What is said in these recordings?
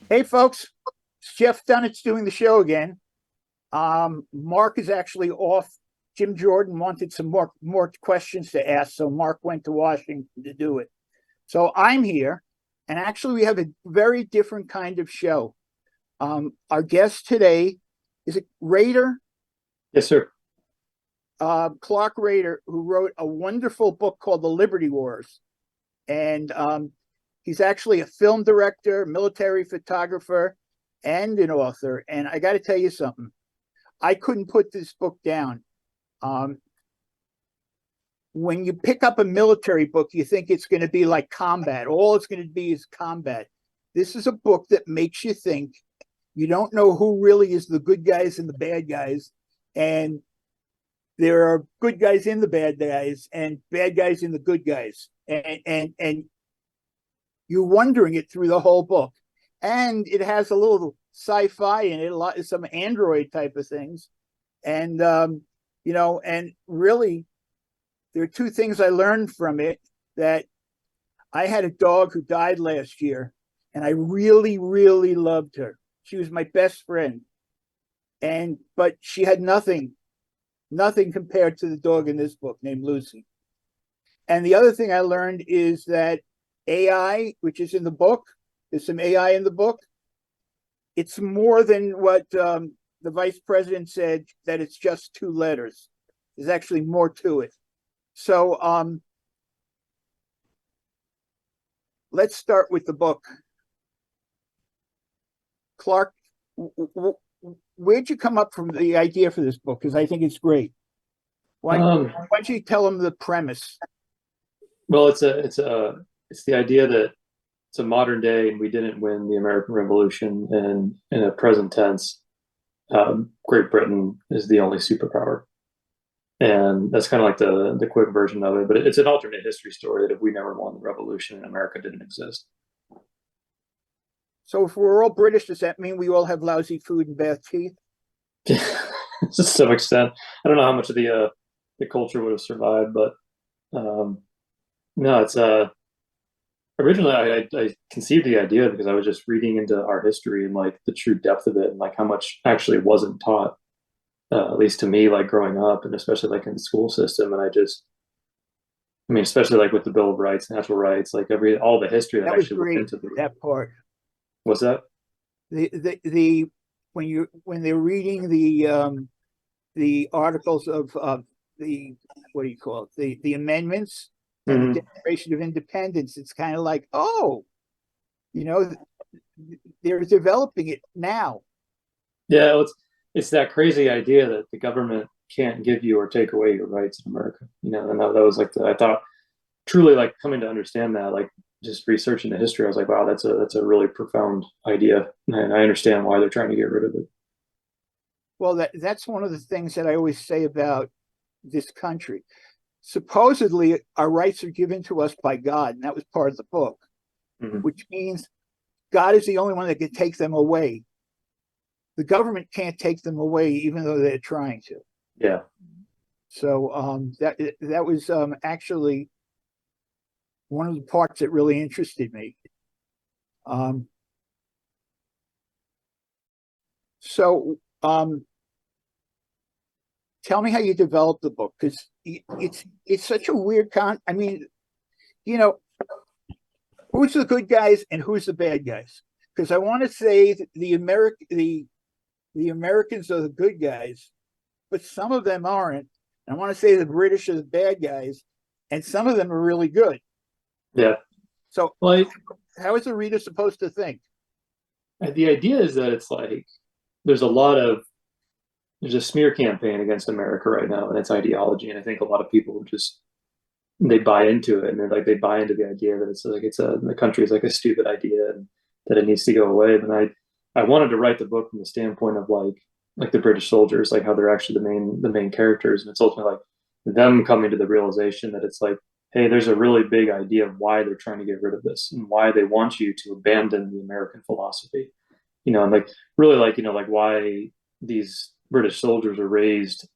Hey, folks, it's Jeff Dunetz doing the show again. Mark is actually off. Jim Jordan wanted some more questions to ask, so Mark went to Washington to do it. So I'm here, and actually we have a very different kind of show. Our guest today is it Rayder? Yes, sir. Clark Rayder, who wrote a wonderful book called The Liberty Wars. And he's actually a film director, military photographer, and an author. And I got to tell you something. I couldn't put this book down. When you pick up a military book, you think it's going to be like combat. All it's going to be is combat. This is a book that makes you think. You don't know who really is the good guys and the bad guys. And there are good guys in the bad guys and bad guys in the good guys. And you're wondering it through the whole book. And it has a little sci-fi in it, a lot, some android type of things. And, and really, there are two things I learned from it. That I had a dog who died last year, and I really, really loved her. She was my best friend. But she had nothing compared to the dog in this book named Lucy. And the other thing I learned is that AI, which is in the book, there's some AI in the book. It's more than what the vice president said, that it's just two letters. There's actually more to it. So let's start with the book. Clark, where'd you come up from the idea for this book? Because I think it's great. Why don't you tell them the premise? Well, it's the idea that it's a modern day and we didn't win the American Revolution, and in a present tense, Great Britain is the only superpower. And that's kind of like the quick version of it, but it's an alternate history story that if we never won the revolution and America didn't exist. So if we're all British, does that mean we all have lousy food and bad teeth? To some extent. I don't know how much of the culture would have survived, but no, it's originally I conceived the idea because I was just reading into our history and like the true depth of it and like how much actually wasn't taught, at least to me, like growing up, and especially like in the school system. And especially like with the Bill of Rights, natural rights, like all the history that was actually great, went into that part. What's that? When they're reading the articles of the, what do you call it, the amendments and the Declaration of Independence, it's kind of like, they're developing it now. Yeah, it's that crazy idea that the government can't give you or take away your rights in America. And that was like I thought truly like coming to understand that, like just researching the history, I was like, wow, that's a really profound idea, and I understand why they're trying to get rid of it. Well, that's one of the things that I always say about this country. Supposedly, our rights are given to us by God, and that was part of the book, which means God is the only one that can take them away. The government can't take them away, even though they're trying to. Yeah. So that was actually one of the parts that really interested me. Tell me how you developed the book, because it's such a weird who's the good guys and who's the bad guys? Because I want to say that the Americans are the good guys, but some of them aren't. I want to say the British are the bad guys, and some of them are really good. Yeah. So, like, how is the reader supposed to think? The idea is that it's like there's a smear campaign against America right now and its ideology, and I think a lot of people they buy into it, and they buy into the idea that the country is like a stupid idea and that it needs to go away. But I wanted to write the book from the standpoint of like the British soldiers, like how they're actually the main characters, and it's ultimately like them coming to the realization that it's like, hey, there's a really big idea of why they're trying to get rid of this and why they want you to abandon the American philosophy, and like really like like why these British soldiers are raised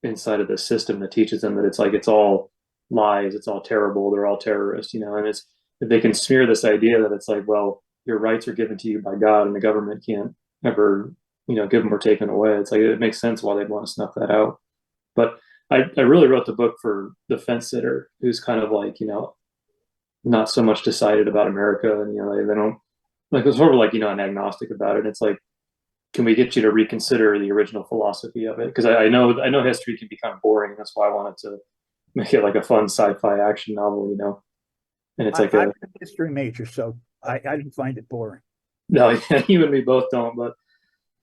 inside of the system that teaches them that it's like it's all lies, it's all terrible, they're all terrorists, you know, and it's if they can smear this idea that it's like, well, your rights are given to you by God and the government can't ever, you know, give them or take them away. It's like it makes sense why they'd want to snuff that out. But I really wrote the book for the fence sitter who's kind of like, you know, not so much decided about America and you know, they don't like it's sort of like, you know, an agnostic about it. It's like, can we get you to reconsider the original philosophy of it? Because I know history can be kind of boring. That's why I wanted to make it like a fun sci-fi action novel, you know. And it's like I'm a a history major, so I didn't find it boring. no, yeah, you and me both don't, but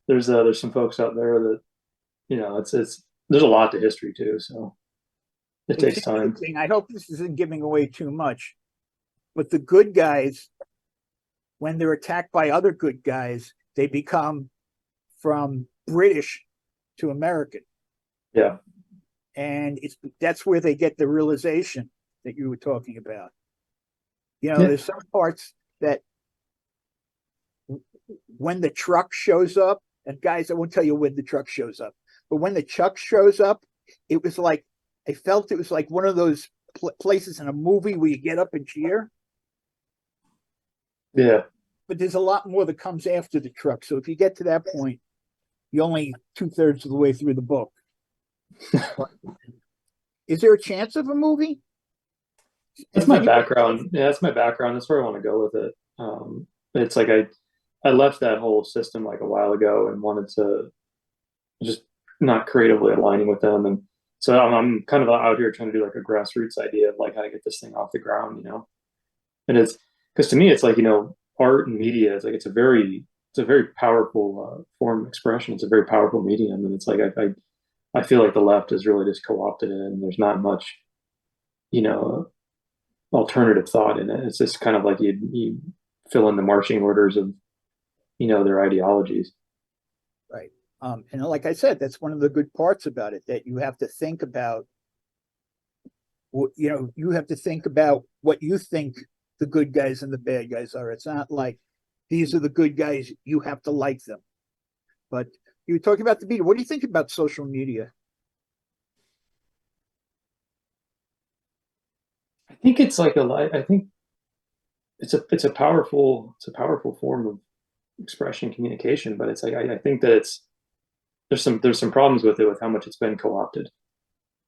there's some folks out there that you know it's there's a lot to history too, so it It's takes time. interesting. I hope this isn't giving away too much, but the good guys, when they're attacked by other good guys, they become from British to American. Yeah, And that's where they get the realization that you were talking about. You know, yeah, there's some parts that when the truck shows up, and guys, I won't tell you when the truck shows up, but when the truck shows up, it was like I felt it was like one of those places in a movie where you get up and cheer. yeah. But there's a lot more that comes after the truck. So if you get to that point, you're only 2/3 of the way through the book. Is there a chance of a movie? That's Has my anybody? background. Yeah, that's my background. That's where I want to go with it. It's like I left that whole system like a while ago and wanted to just not creatively aligning with them. And so I'm kind of out here trying to do like a grassroots idea of like how to get this thing off the ground, you know. And it's because to me it's like you know art and media is like it's a very powerful form of expression. It's a very powerful medium, and it's like I feel like the left has really just co-opted it, and there's not much you know alternative thought in it. It's just kind of like you fill in the marching orders of you know their ideologies. Right. And like I said, that's one of the good parts about it, that you have to think about, you know, you have to think about what you think the good guys and the bad guys are. It's not like these are the good guys, you have to like them. But you were talking about the media. What do you think about social media? I think it's like I think it's a powerful form of expression communication, but it's like I think that it's there's some problems with it with how much it's been co-opted.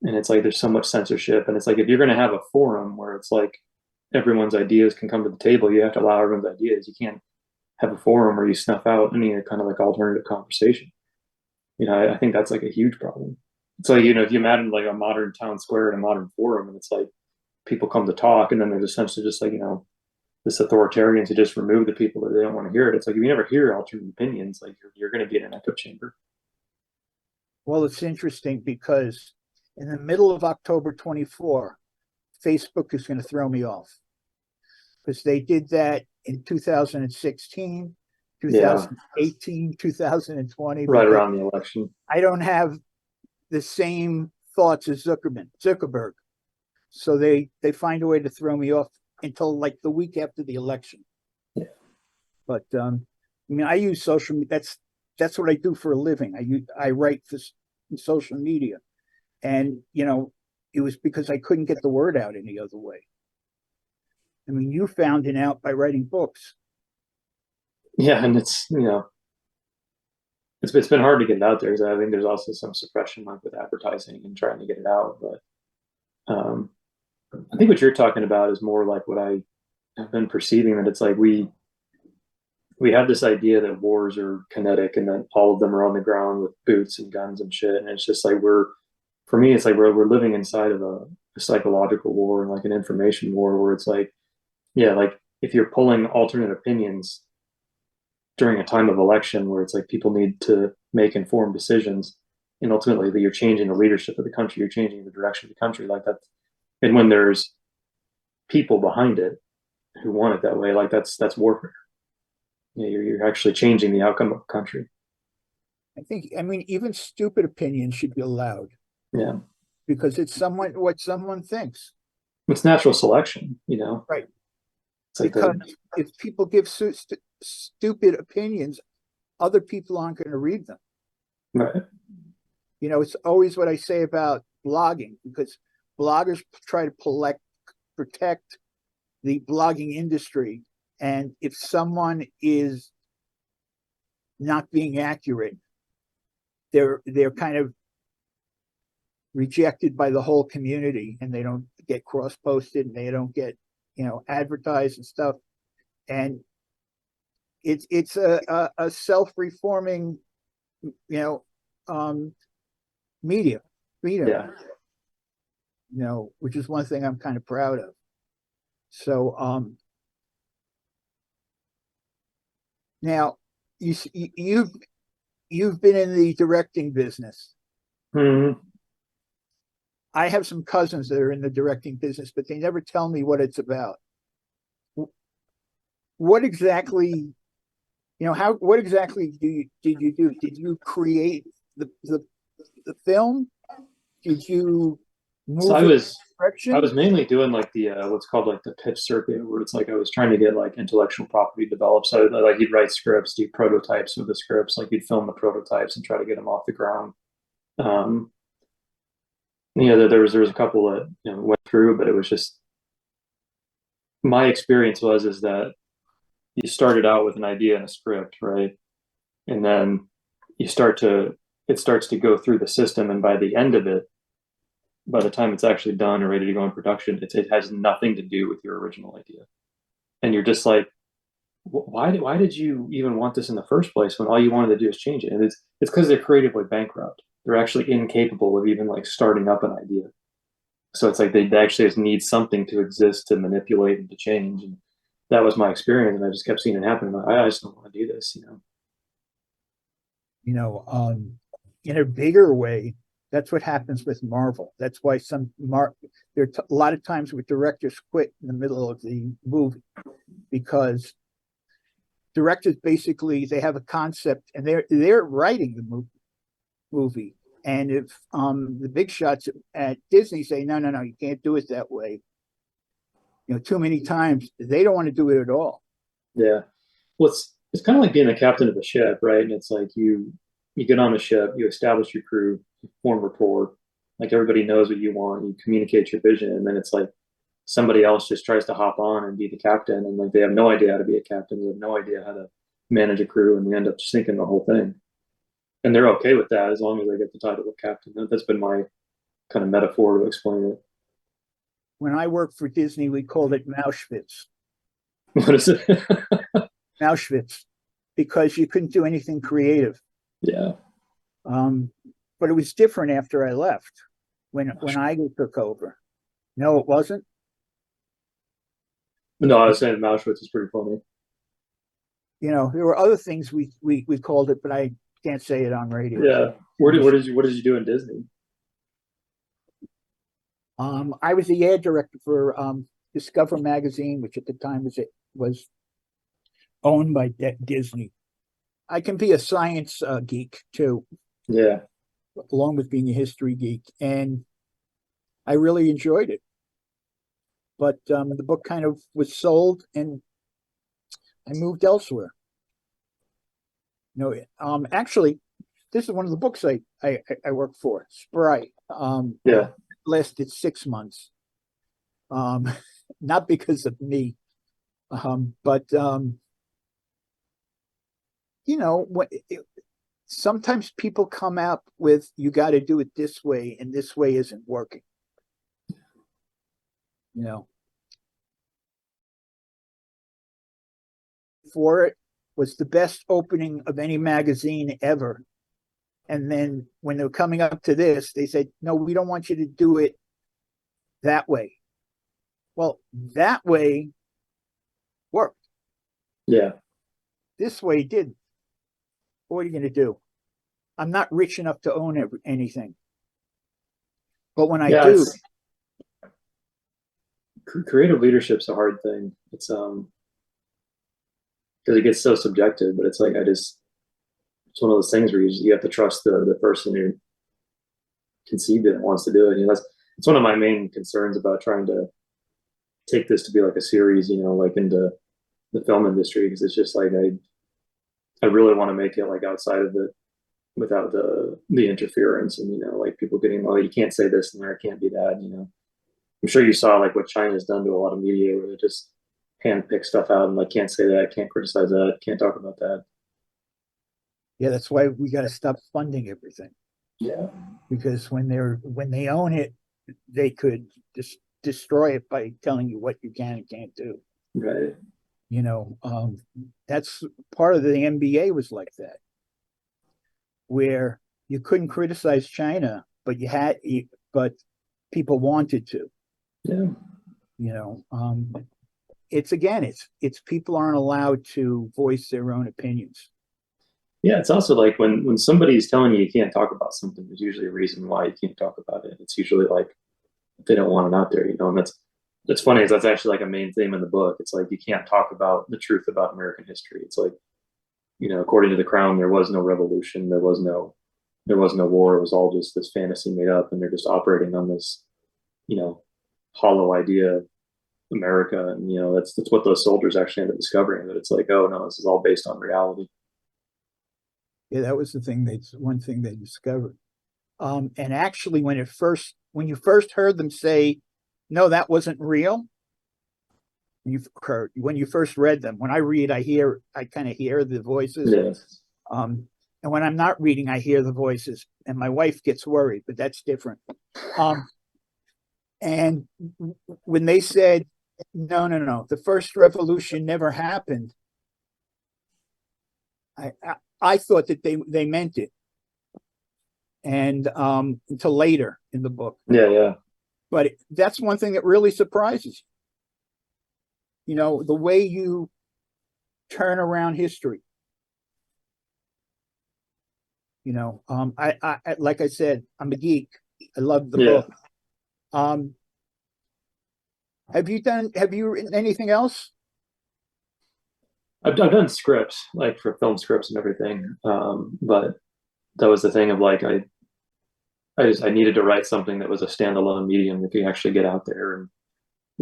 And it's like there's so much censorship. And it's like if you're gonna have a forum where it's like everyone's ideas can come to the table, you have to allow everyone's ideas. You can't have a forum where you snuff out any kind of like alternative conversation. You know, I think that's like a huge problem. It's like, you know, if you imagine like a modern town square and a modern forum, and it's like people come to talk, and then there's essentially just like, you know, this authoritarians who just remove the people that they don't want to hear it. It's like if you never hear alternate opinions, like you're going to be in an echo chamber. Well, it's interesting because in the middle of October 24, Facebook is going to throw me off because they did that in 2016, Yeah, 2018, 2020. right Because around the election. I don't have the same thoughts as Zuckerberg. So they find a way to throw me off until like the week after the election. Yeah, But I mean, I use social media. That's what I do for a living. I write for social media, and you know, it was because I couldn't get the word out any other way. I mean, you found it out by writing books. yeah, and it's you know it's been hard to get it out there because I think there's also some suppression like with advertising and trying to get it out. But I think what you're talking about is more like what I have been perceiving that it's like we have this idea that wars are kinetic and that all of them are on the ground with boots and guns and shit. And it's just like for me, it's like we're living inside of a psychological war and like an information war where it's like, yeah, like if you're pulling alternate opinions during a time of election where it's like people need to make informed decisions and ultimately that you're changing the leadership of the country, you're changing the direction of the country like that. And when there's people behind it who want it that way, like that's warfare. You know, you're actually changing the outcome of the country. I mean, even stupid opinions should be allowed Yeah, because it's someone what someone thinks, it's natural selection. You know, right? it's like Because the if people give stupid opinions, other people aren't going to read them. right. It's always what I say about blogging, because bloggers try to protect the blogging industry. And if someone is not being accurate, they're kind of rejected by the whole community, and they don't get cross-posted, and they don't get advertised and stuff. And it's a self-reforming media Yeah. which is one thing I'm kind of proud of. So now you've been in the directing business. Mhm. I have some cousins that are in the directing business, but they never tell me what it's about. What exactly, what exactly did you do? Did you create the film? Did you So move it in I direction? was mainly doing like the what's called like the pitch circuit, where it's like I was trying to get like intellectual property developed. So like you'd write scripts, do prototypes of the scripts, like you'd film the prototypes and try to get them off the ground. Um, there was a couple that went through, but it was just my experience is that you started out with an idea and a script, right? And then you start to it starts to go through the system, and by the end of it, by the time it's actually done or ready to go in production, it has nothing to do with your original idea. And you're just like, why did you even want this in the first place when all you wanted to do is change it? And it's because they're creatively bankrupt. They're actually incapable of even like starting up an idea. So it's like they actually just need something to exist to manipulate and to change. And that was my experience, and I just kept seeing it happen. I just don't want to do this. you know, in a bigger way, that's what happens with Marvel. That's why there are a lot of times where directors quit in the middle of the movie, because directors basically, they have a concept and they're writing the movie. And if the big shots at Disney say, no, you can't do it that way, too many times, they don't want to do it at all. Yeah. Well, it's kind of like being the captain of a ship, right? And it's like you get on a ship, you establish your crew, you form rapport, like everybody knows what you want, you communicate your vision, and then it's like somebody else just tries to hop on and be the captain, and like they have no idea how to be a captain, they have no idea how to manage a crew, and they end up sinking the whole thing. And they're okay with that as long as they get the title of captain. That's been my kind of metaphor to explain it. When I worked for Disney, we called it Mauschwitz. What is it? Auschwitz, because you couldn't do anything creative. Yeah. But it was different after I left, when I took over. No, it wasn't. No, I was saying Mauschwitz is pretty funny. There were other things we called it, but I can't say it on radio. Yeah. What did you do in Disney? I was the ad director for Discover magazine, which at the time was owned by Disney. I can be a science geek too, Yeah. along with being a history geek, and I really enjoyed it. But the book kind of was sold, and I moved elsewhere. Actually, this is one of the books I work for, Sprite. Yeah. Lasted 6 months. Not because of me, but sometimes people come out with, you got to do it this way, and this way isn't working. For it was the best opening of any magazine ever. And then when they're coming up to this, they said, no, we don't want you to do it that way. Well, that way worked. Yeah. This way didn't. What are you going to do? I'm not rich enough to own anything. But when I do, creative leadership's a hard thing. It's because it gets so subjective, but it's like it's one of those things where you have to trust the person who conceived it and wants to do it. It's one of my main concerns about trying to take this to be like a series, like into the film industry, because it's just like I really want to make it like outside of it. without the interference and like people getting, well, you can't say this and there can't be that. I'm sure you saw like what China's done to a lot of media where they just handpick stuff out and like can't say that, can't criticize that, can't talk about that. Yeah, that's why we got to stop funding everything, Yeah, because when they own it, they could just destroy it by telling you what you can and can't do. right. That's part of the NBA was like that, where you couldn't criticize China, but but people wanted to. Yeah, You know, it's again, it's people aren't allowed to voice their own opinions. yeah. It's also like when somebody's telling you can't talk about something, there's usually a reason why you can't talk about it. It's usually like they don't want it out there, and that's funny, is that's actually like a main theme in the book. It's like you can't talk about the truth about American history. It's like, according to the Crown, there was no revolution, there was no war. It was all just this fantasy made up, and they're just operating on this, you know, hollow idea of America. And that's what those soldiers actually ended up discovering, that it's like, oh no, this is all based on reality. Yeah, that was the thing. That's one thing they discovered. And actually, when you first heard them say, "No, that wasn't real," you've heard when you first read them. When I read, I kind of hear the voices. Yeah, Um, and when I'm not reading, I hear the voices, and my wife gets worried, but that's different. Um, and when they said, "No, no, no, the first revolution never happened," I thought that they meant it, and until later in the book. yeah, yeah, But that's one thing that really surprises you. The way you turn around history. I like I said, I'm a geek. I love the yeah. book. Um, have you written anything else? I've done scripts like for film scripts and everything, but that was the thing of like I needed to write something that was a standalone medium that could actually get out there and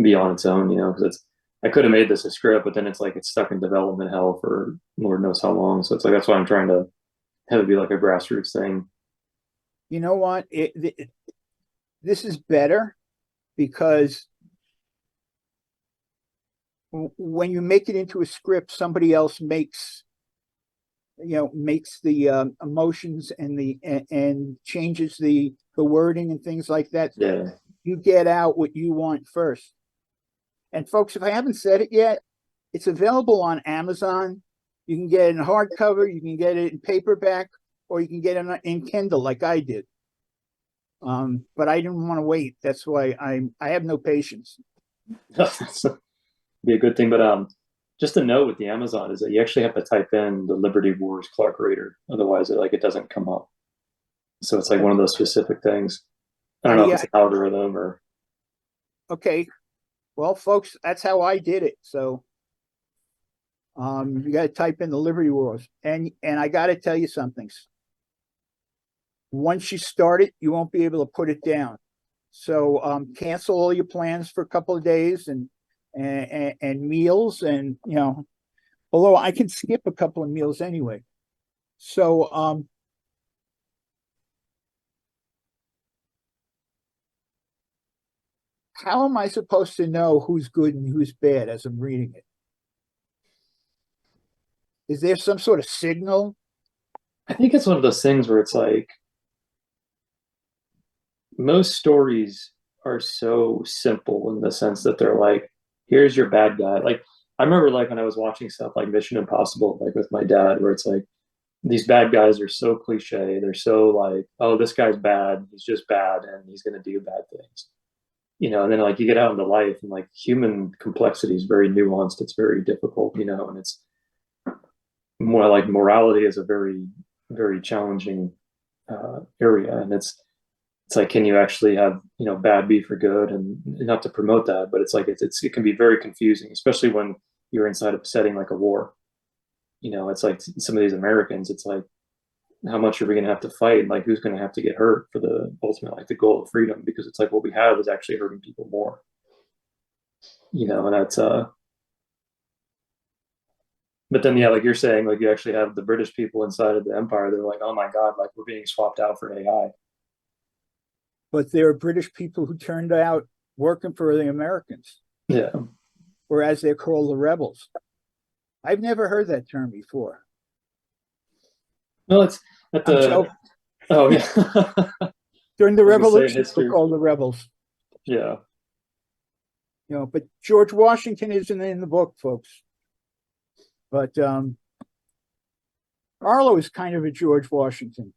be on its own, because I could have made this a script, but then it's like it's stuck in development hell for Lord knows how long. So it's like that's why I'm trying to have it be like a grassroots thing. You know what? This is better because when you make it into a script, somebody else makes the emotions and changes the wording and things like that. Yeah, You get out what you want first. And folks, if I haven't said it yet, it's available on Amazon. You can get it in hardcover, you can get it in paperback, or you can get it in Kindle like I did. But I didn't want to wait. That's why I have no patience. that's be a good thing. But just a note with the Amazon is that you actually have to type in the Liberty Wars Clark Raider, otherwise it doesn't come up. So it's like one of those specific things. I don't know if Yeah. it's an algorithm or. Okay. Well, folks, that's how I did it. So you got to type in the Liberty Wars, and I got to tell you something. Once you start it, you won't be able to put it down. So cancel all your plans for a couple of days and meals, and although I can skip a couple of meals anyway. So how am I supposed to know who's good and who's bad as I'm reading it? Is there some sort of signal? I think it's one of those things where it's like most stories are so simple in the sense that they're like, here's your bad guy. Like I remember like when I was watching stuff like Mission Impossible, like with my dad, where it's like these bad guys are so cliche. They're so like, oh, this guy's bad. He's just bad and he's gonna do bad things. And then like you get out into life and like human complexity is very nuanced. It's very difficult, and it's more like morality is a very, very challenging area. And it's like, can you actually have bad be for good, and not to promote that, but it's like it can be very confusing, especially when you're inside of a setting like a war. It's like some of these Americans, it's like how much are we going to have to fight, like who's going to have to get hurt for the ultimate, like the goal of freedom, because it's like what we have is actually hurting people more. And But then, yeah, like you're saying, like you actually have the British people inside of the empire. They're like, oh my God, like we're being swapped out for AI. But there are British people who turned out working for the Americans, Yeah. or as they're called, the rebels. I've never heard that term before. No, it's at I'm the, joking. oh, yeah. During the I was gonna say revolution, they were history. called the rebels. Yeah. But George Washington isn't in the book, folks. But Arlo is kind of a George Washington.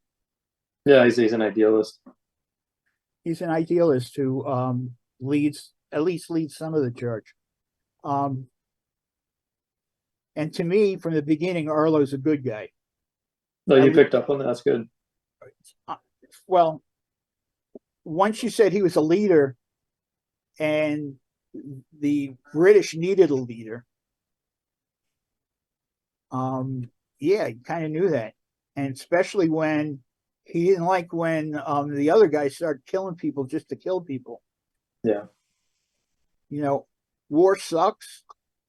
Yeah, he's an idealist. He's an idealist who at least leads some of the church. And to me, from the beginning, Arlo's a good guy. No, you picked up on that. That's good. Well, once you said he was a leader and the British needed a leader, yeah, you kind of knew that. And especially when he didn't like when the other guys started killing people just to kill people. Yeah. War sucks,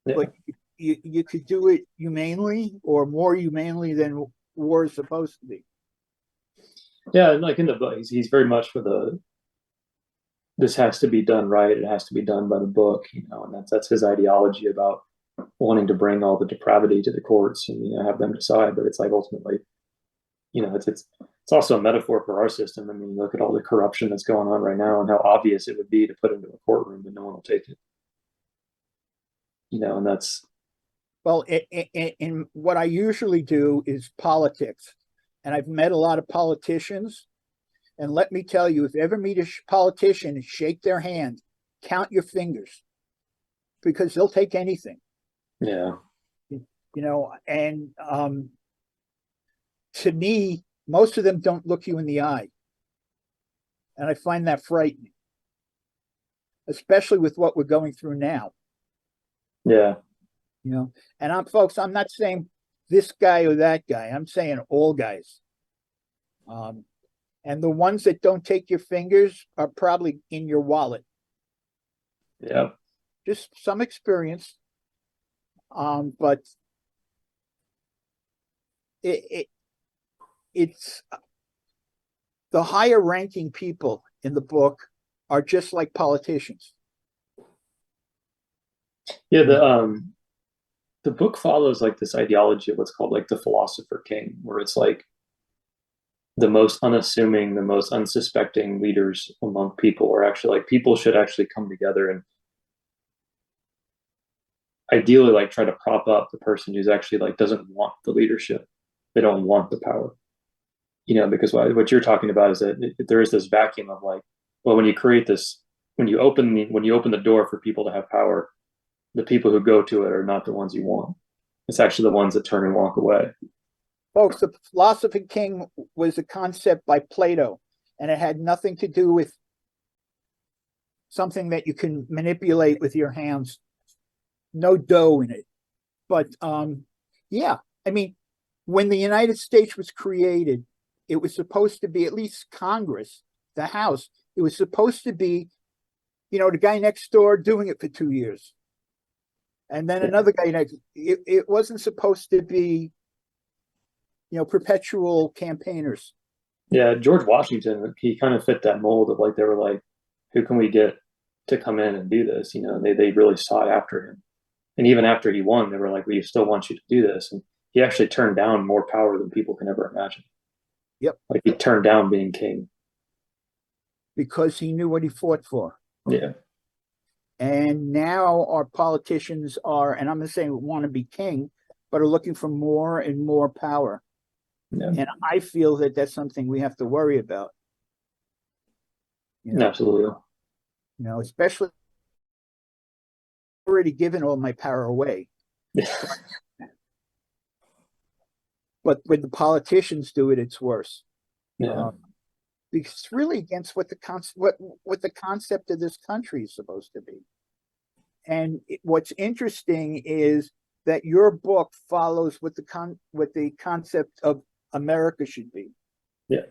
Yeah. but you could do it humanely, or more humanely than war is supposed to be. Yeah, and like in the book, he's very much for the this has to be done right. It has to be done by the book, and that's his ideology about wanting to bring all the depravity to the courts and have them decide. But it's like ultimately, it's also a metaphor for our system. I mean, look at all the corruption that's going on right now and how obvious it would be to put into a courtroom, but no one will take it. And that's Well, in what I usually do is politics, and I've met a lot of politicians. And let me tell you, if you ever meet a politician and shake their hand, count your fingers, because they'll take anything. yeah, And to me, most of them don't look you in the eye, and I find that frightening, especially with what we're going through now. yeah, And I'm not saying this guy or that guy. I'm saying all guys. And the ones that don't take your fingers are probably in your wallet. yeah, Just some experience. But it's the higher ranking people in the book are just like politicians. yeah. The book follows like this ideology of what's called like the philosopher king, where it's like the most unassuming, the most unsuspecting leaders among people are actually like people should actually come together and ideally like try to prop up the person who's actually like doesn't want the leadership. They don't want the power. Because what you're talking about is that there is this vacuum of like, well, when you create this, when you open the door for people to have power, the people who go to it are not the ones you want. It's actually the ones that turn and walk away. Folks, the philosophy king was a concept by Plato, and it had nothing to do with something that you can manipulate with your hands. No dough in it. But yeah, I mean, when the United States was created, it was supposed to be, at least Congress, the House, it was supposed to be, the guy next door doing it for 2 years. And then another guy next, it wasn't supposed to be, perpetual campaigners. Yeah, George Washington, he kind of fit that mold of like they were like, who can we get to come in and do this? They really sought after him. And even after he won, they were like, we still want you to do this. And he actually turned down more power than people can ever imagine. Yep. Like he turned down being king. Because he knew what he fought for. Yeah. And now our politicians are, and I'm not saying want to be king, but are looking for more and more power. Yeah. And I feel that that's something we have to worry about. Absolutely. Especially already given all my power away. But when the politicians do it, it's worse. Yeah. Because it's really against what the concept of this country is supposed to be. And what's interesting is that your book follows what the concept of America should be. Yeah.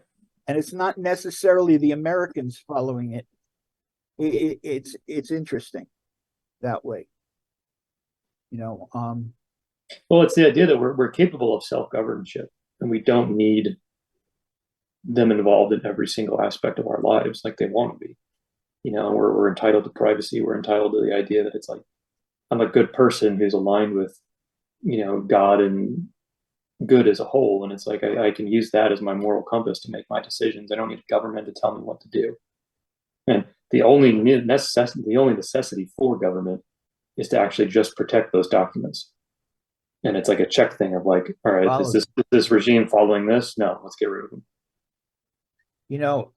And it's not necessarily the Americans following it. It's interesting that way. Well, it's the idea that we're capable of self-governship and we don't need them involved in every single aspect of our lives like they want to be. We're entitled to privacy. We're entitled to the idea that it's like I'm a good person who's aligned with, God and good as a whole. And it's like I can use that as my moral compass to make my decisions. I don't need government to tell me what to do. And the only necessity for government is to actually just protect those documents. And it's like a check thing of like, all right, is this regime following this? No, let's get rid of them. You know,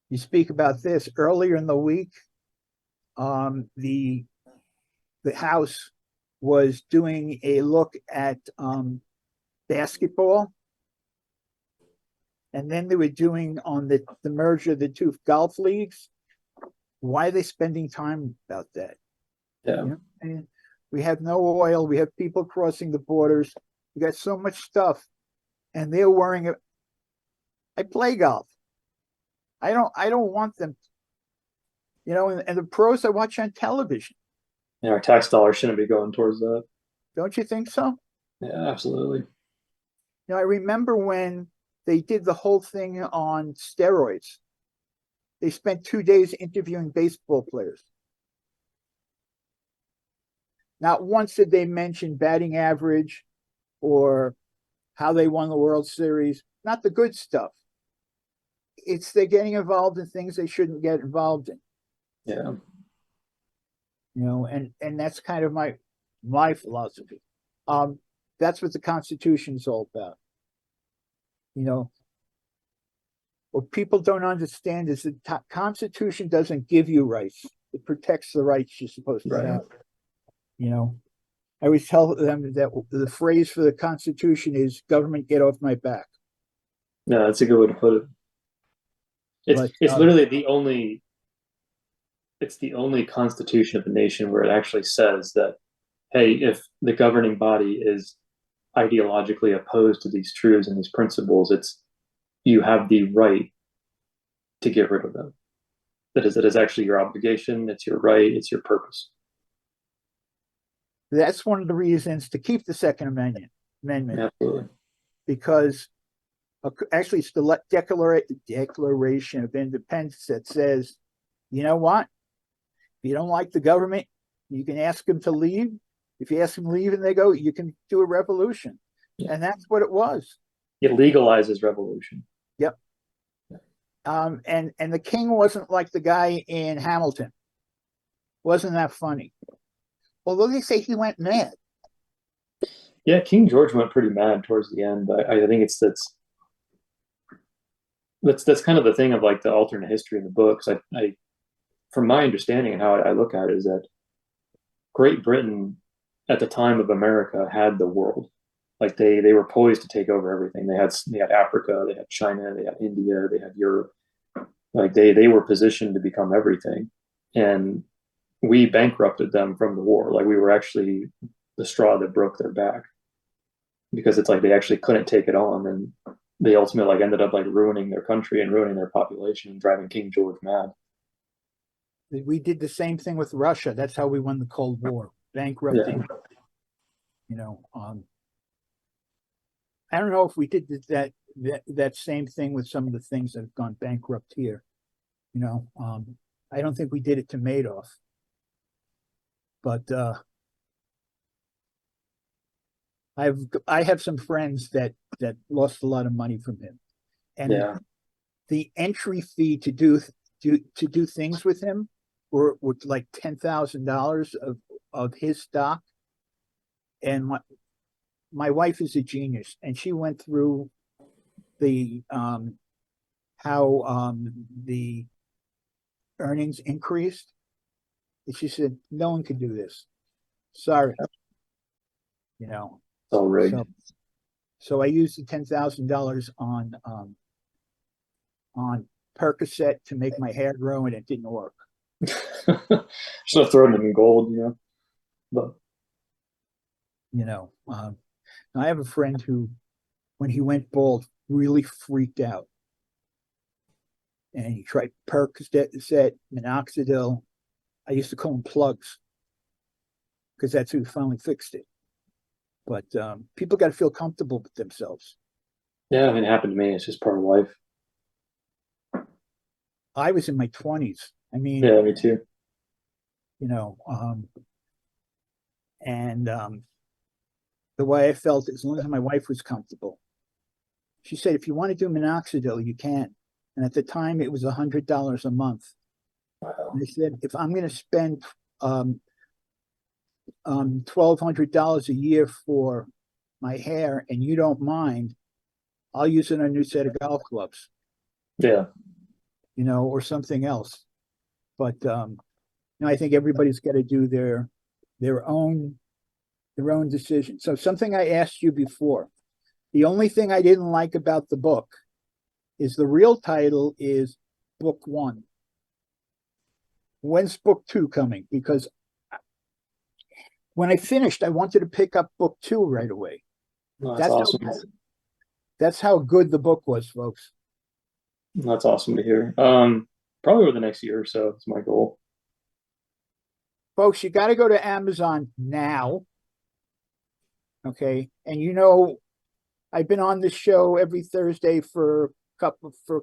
you speak about this earlier in the week. The House was doing a look at basketball, and then they were doing on the merger of the two golf leagues. Why are they spending time about that? Yeah. You know, and we have no oil. We have people crossing the borders. We got so much stuff, and they're worrying. I play golf. I don't want them. And the pros I watch on television. And our tax dollars shouldn't be going towards that. Don't you think so? Yeah, absolutely. I remember when they did the whole thing on steroids. They spent 2 days interviewing baseball players. Not once did they mention batting average or how they won the World Series. Not the good stuff. It's they're getting involved in things they shouldn't get involved in. Yeah. And that's kind of my philosophy. That's what the Constitution is all about. What people don't understand is the Constitution doesn't give you rights. It protects the rights you're supposed to have. I always tell them that the phrase for the Constitution is "government, get off my back." No, that's a good way to put it. It's literally the only constitution of a nation where it actually says that, hey, if the governing body is ideologically opposed to these truths and these principles, you have the right to get rid of them. That is actually your obligation. It's your right. It's your purpose. That's one of the reasons to keep the Second Amendment. Absolutely. Because actually it's the Declaration of Independence that says, you know what? If you don't like the government, you can ask them to leave. If you ask them to leave and they go, you can do a revolution. Yeah. And that's what it was. It legalizes revolution. Yep. And the king wasn't like the guy in Hamilton. Wasn't that funny? Although they say he went mad. Yeah, King George went pretty mad towards the end. I think that's kind of the thing of like the alternate history in the books. I from my understanding and how I look at it is that Great Britain at the time of America had the world. Like they were poised to take over everything. They had Africa, they had China, they had India, they had Europe. Like they were positioned to become everything. And we bankrupted them from the war. Like we were actually the straw that broke their back. Because it's like they actually couldn't take it on, and they ultimately like ended up like ruining their country and ruining their population and driving King George mad. We did the same thing with Russia. That's how we won the Cold War, bankrupting. Yeah. I don't know if we did that same thing with some of the things that have gone bankrupt here. I don't think we did it to Madoff, but I have some friends that lost a lot of money from him, and the entry fee to do things with him were like $10,000 of his stock. And my wife is a genius, and she went through the how the earnings increased, and she said no one could do this. Sorry, all rigged. So I used the $10,000 on Percocet to make my hair grow, and it didn't work. Should have thrown them in gold, But I have a friend who, when he went bald, really freaked out, and he tried Percocet, minoxidil. I used to call them plugs because that's who finally fixed it. But people got to feel comfortable with themselves. Yeah, I mean, it happened to me. It's just part of life. I was in my 20s. I mean, Yeah, me too. you know, and the way I felt, as long as my wife was comfortable, she said, if you want to do minoxidil, you can. And at the time, it was $100 a month. Wow. And I said, if I'm going to spend $1,200 a year for my hair and you don't mind, I'll use it on a new set of golf clubs, Yeah. or something else. But I think everybody's got to do their own decision. So something I asked you before, the only thing I didn't like about the book is the real title is Book One. When's Book Two coming? Because when I finished, I wanted to pick up Book Two right away. No, that's awesome. That's how good the book was, folks. That's awesome to hear. Probably over the next year or so is my goal. Folks, you got to go to Amazon now. Okay. And I've been on this show every Thursday for a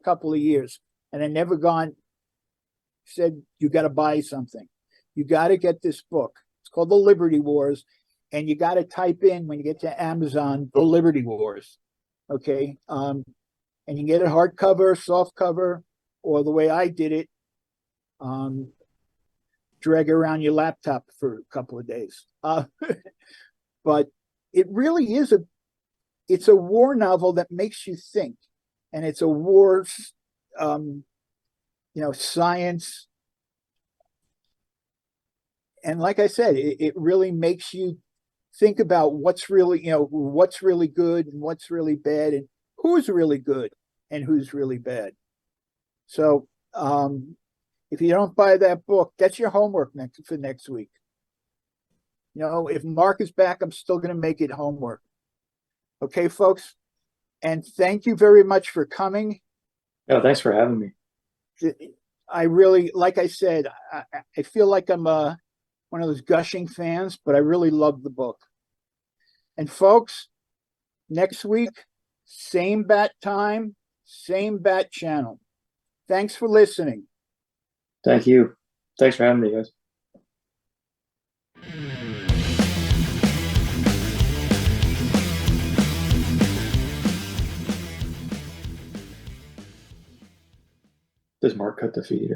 couple of years, and I never said you got to buy something. You got to get this book. It's called The Liberty Wars, and you got to type in when you get to Amazon The Liberty Wars. Okay. And you can get it hardcover, soft cover, or the way I did it, drag it around your laptop for a couple of days. But it really is it's a war novel that makes you think, and it's a war, science. And like I said, it really makes you think about what's really good and what's really bad and who's really good and who's really bad. So if you don't buy that book, that's your homework for next week. If Mark is back, I'm still going to make it homework. Okay, folks? And thank you very much for coming. Yeah, thanks for having me. I really, like I said, I feel like I'm one of those gushing fans, but I really love the book. And folks, next week, same bat time, same bat channel. Thanks for listening. Thank you. Thanks for having me, guys. Does Mark cut the feed?